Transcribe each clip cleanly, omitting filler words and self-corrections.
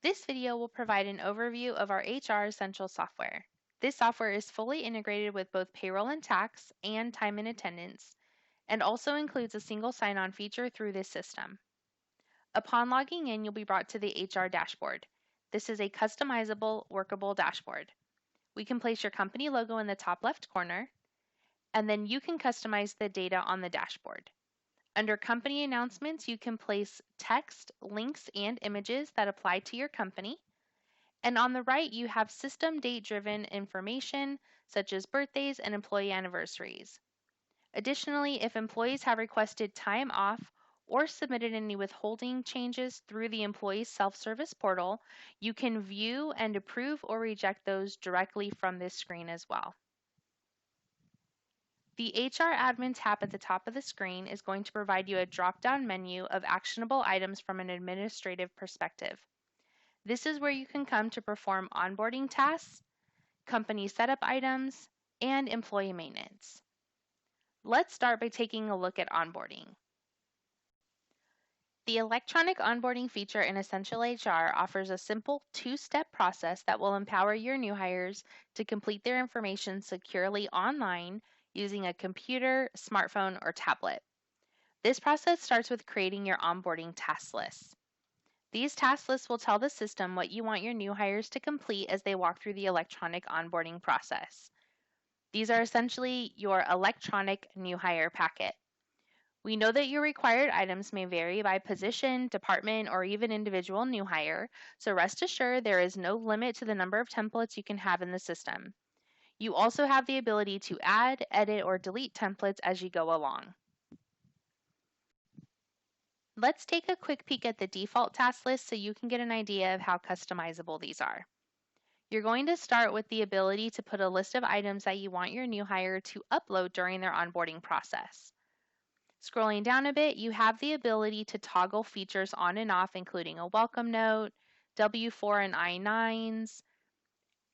This video will provide an overview of our HR Essentials software. This software is fully integrated with both payroll and tax and time and attendance, and also includes a single sign-on feature through this system. Upon logging in, you'll be brought to the HR dashboard. This is a customizable, workable dashboard. We can place your company logo in the top left corner, and then you can customize the data on the dashboard. Under company announcements, you can place text, links, and images that apply to your company. And on the right, you have system date-driven information such as birthdays and employee anniversaries. Additionally, if employees have requested time off or submitted any withholding changes through the employee's self-service portal, you can view and approve or reject those directly from this screen as well. The HR Admin tab at the top of the screen is going to provide you a drop-down menu of actionable items from an administrative perspective. This is where you can come to perform onboarding tasks, company setup items, and employee maintenance. Let's start by taking a look at onboarding. The electronic onboarding feature in Essential HR offers a simple two-step process that will empower your new hires to complete their information securely online using a computer, smartphone, or tablet. This process starts with creating your onboarding task lists. These task lists will tell the system what you want your new hires to complete as they walk through the electronic onboarding process. These are essentially your electronic new hire packet. We know that your required items may vary by position, department, or even individual new hire, so rest assured there is no limit to the number of templates you can have in the system. You also have the ability to add, edit, or delete templates as you go along. Let's take a quick peek at the default task list so you can get an idea of how customizable these are. You're going to start with the ability to put a list of items that you want your new hire to upload during their onboarding process. Scrolling down a bit, you have the ability to toggle features on and off, including a welcome note, W-4 and I-9s,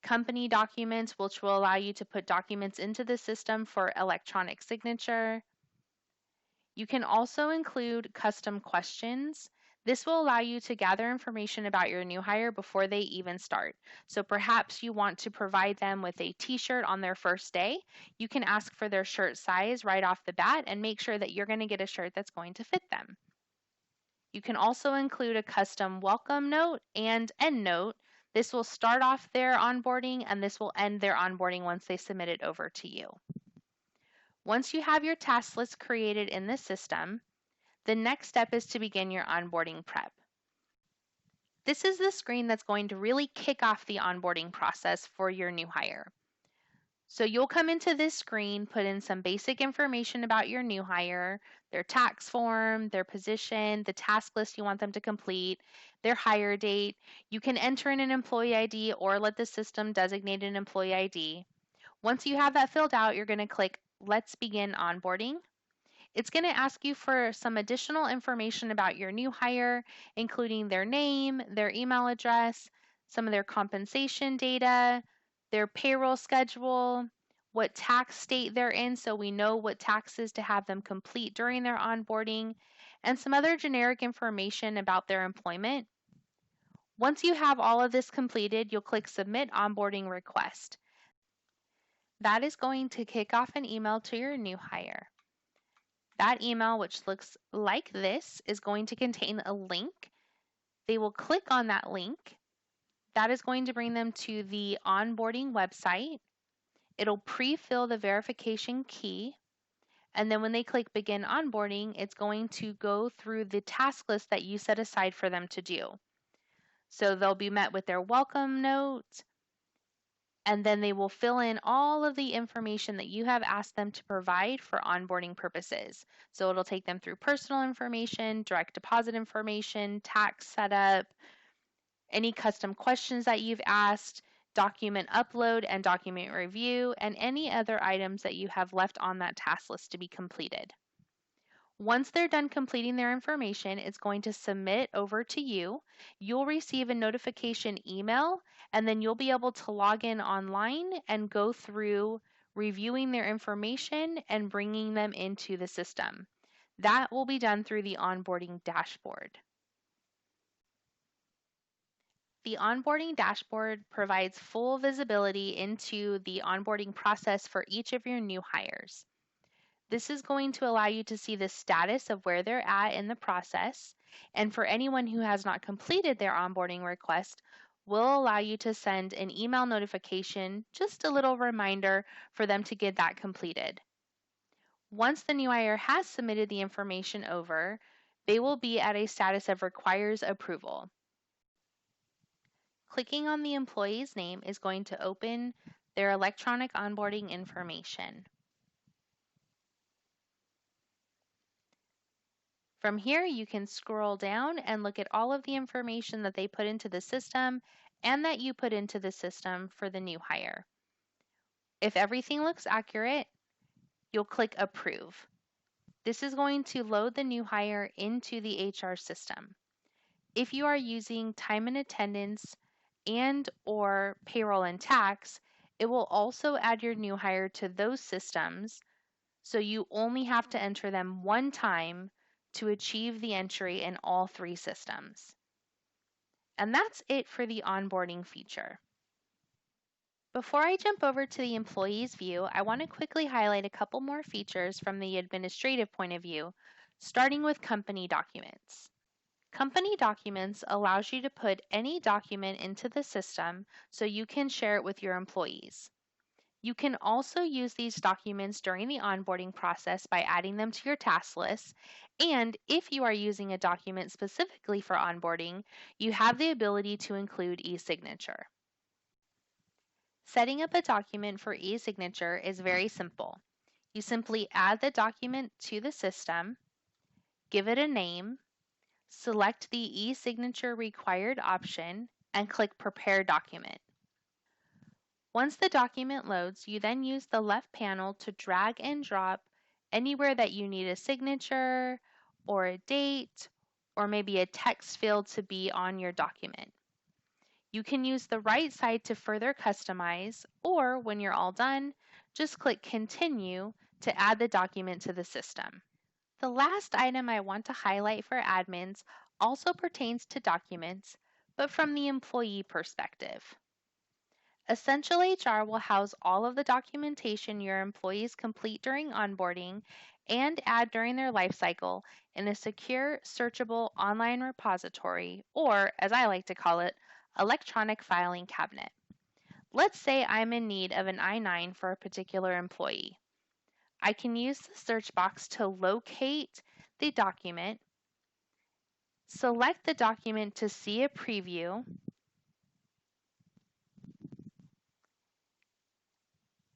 company documents, which will allow you to put documents into the system for electronic signature. You can also include custom questions. This will allow you to gather information about your new hire before they even start. So perhaps you want to provide them with a t-shirt on their first day. You can ask for their shirt size right off the bat and make sure that you're going to get a shirt that's going to fit them. You can also include a custom welcome note and end note. This will start off their onboarding and this will end their onboarding once they submit it over to you. Once you have your task list created in the system, the next step is to begin your onboarding prep. This is the screen that's going to really kick off the onboarding process for your new hire. So you'll come into this screen, put in some basic information about your new hire, their tax form, their position, the task list you want them to complete, their hire date. You can enter in an employee ID or let the system designate an employee ID. Once you have that filled out, you're going to click Let's Begin Onboarding. It's going to ask you for some additional information about your new hire, including their name, their email address, some of their compensation data, their payroll schedule, what tax state they're in so we know what taxes to have them complete during their onboarding, and some other generic information about their employment. Once you have all of this completed, you'll click Submit Onboarding Request. That is going to kick off an email to your new hire. That email, which looks like this, is going to contain a link. They will click on that link. That is going to bring them to the onboarding website. It'll pre-fill the verification key. And then when they click Begin Onboarding, it's going to go through the task list that you set aside for them to do. So they'll be met with their welcome note, and then they will fill in all of the information that you have asked them to provide for onboarding purposes. So it'll take them through personal information, direct deposit information, tax setup, any custom questions that you've asked, document upload and document review, and any other items that you have left on that task list to be completed. Once they're done completing their information, it's going to submit over to you. You'll receive a notification email, and then you'll be able to log in online and go through reviewing their information and bringing them into the system. That will be done through the onboarding dashboard. The onboarding dashboard provides full visibility into the onboarding process for each of your new hires. This is going to allow you to see the status of where they're at in the process, and for anyone who has not completed their onboarding request, will allow you to send an email notification, just a little reminder for them to get that completed. Once the new hire has submitted the information over, they will be at a status of requires approval. Clicking on the employee's name is going to open their electronic onboarding information. From here, you can scroll down and look at all of the information that they put into the system and that you put into the system for the new hire. If everything looks accurate, you'll click Approve. This is going to load the new hire into the HR system. If you are using time and attendance and/or payroll and tax, it will also add your new hire to those systems, so you only have to enter them one time to achieve the entry in all three systems. And that's it for the onboarding feature. Before I jump over to the employee's view, I want to quickly highlight a couple more features from the administrative point of view, starting with company documents. Company documents allows you to put any document into the system so you can share it with your employees. You can also use these documents during the onboarding process by adding them to your task list, and if you are using a document specifically for onboarding, you have the ability to include e-signature. Setting up a document for e-signature is very simple. You simply add the document to the system, give it a name, select the e-signature required option, and click Prepare Document. Once the document loads, you then use the left panel to drag and drop anywhere that you need a signature or a date or maybe a text field to be on your document. You can use the right side to further customize, or when you're all done, just click Continue to add the document to the system. The last item I want to highlight for admins also pertains to documents, but from the employee perspective. Essential HR will house all of the documentation your employees complete during onboarding and add during their life cycle in a secure, searchable online repository, or as I like to call it, electronic filing cabinet. Let's say I'm in need of an I-9 for a particular employee. I can use the search box to locate the document, select the document to see a preview,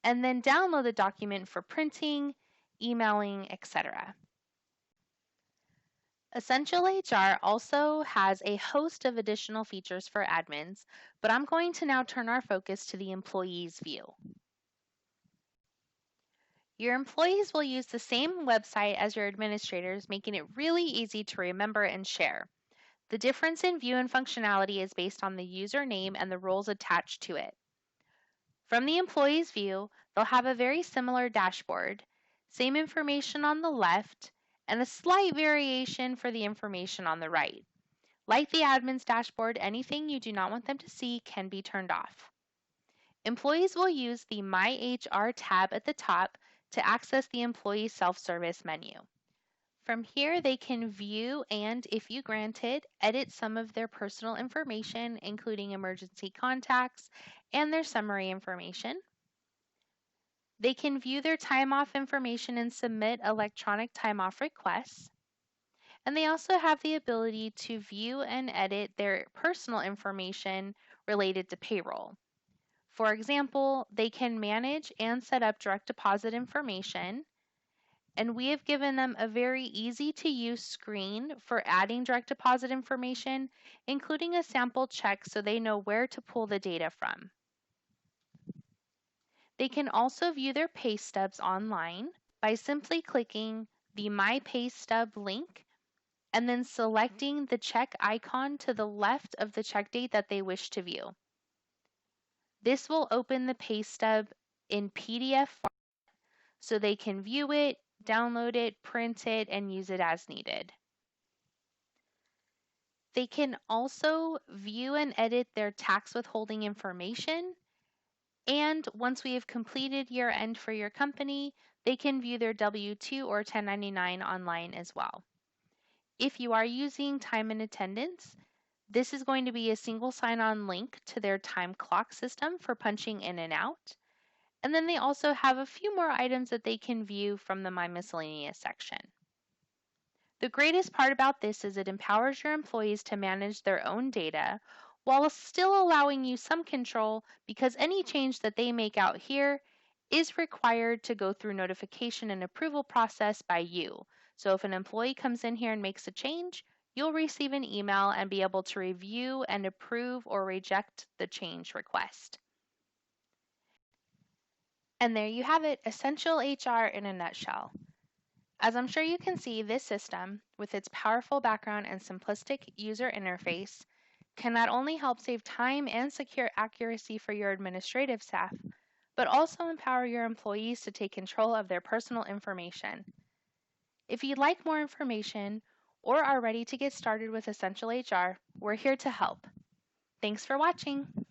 and then download the document for printing, emailing, etc. Essential HR also has a host of additional features for admins, but I'm going to now turn our focus to the employee's view. Your employees will use the same website as your administrators, making it really easy to remember and share. The difference in view and functionality is based on the username and the roles attached to it. From the employee's view, they'll have a very similar dashboard, same information on the left, and a slight variation for the information on the right. Like the admin's dashboard, anything you do not want them to see can be turned off. Employees will use the My HR tab at the top to access the employee self-service menu. From here, they can view and, if you granted, edit some of their personal information, including emergency contacts and their summary information. They can view their time off information and submit electronic time off requests. And they also have the ability to view and edit their personal information related to payroll. For example, they can manage and set up direct deposit information, and we have given them a very easy to use screen for adding direct deposit information, including a sample check so they know where to pull the data from. They can also view their pay stubs online by simply clicking the My Pay Stub link and then selecting the check icon to the left of the check date that they wish to view. This will open the pay stub in PDF format so they can view it, download it, print it, and use it as needed. They can also view and edit their tax withholding information. And once we have completed year end for your company, they can view their W-2 or 1099 online as well. If you are using time and attendance, this is going to be a single sign-on link to their time clock system for punching in and out. And then they also have a few more items that they can view from the My Miscellaneous section. The greatest part about this is it empowers your employees to manage their own data while still allowing you some control, because any change that they make out here is required to go through notification and approval process by you. So if an employee comes in here and makes a change, you'll receive an email and be able to review and approve or reject the change request. And there you have it, Essential HR in a nutshell. As I'm sure you can see, this system, with its powerful background and simplistic user interface, can not only help save time and secure accuracy for your administrative staff, but also empower your employees to take control of their personal information. If you'd like more information or are ready to get started with Essential HR, we're here to help. Thanks for watching.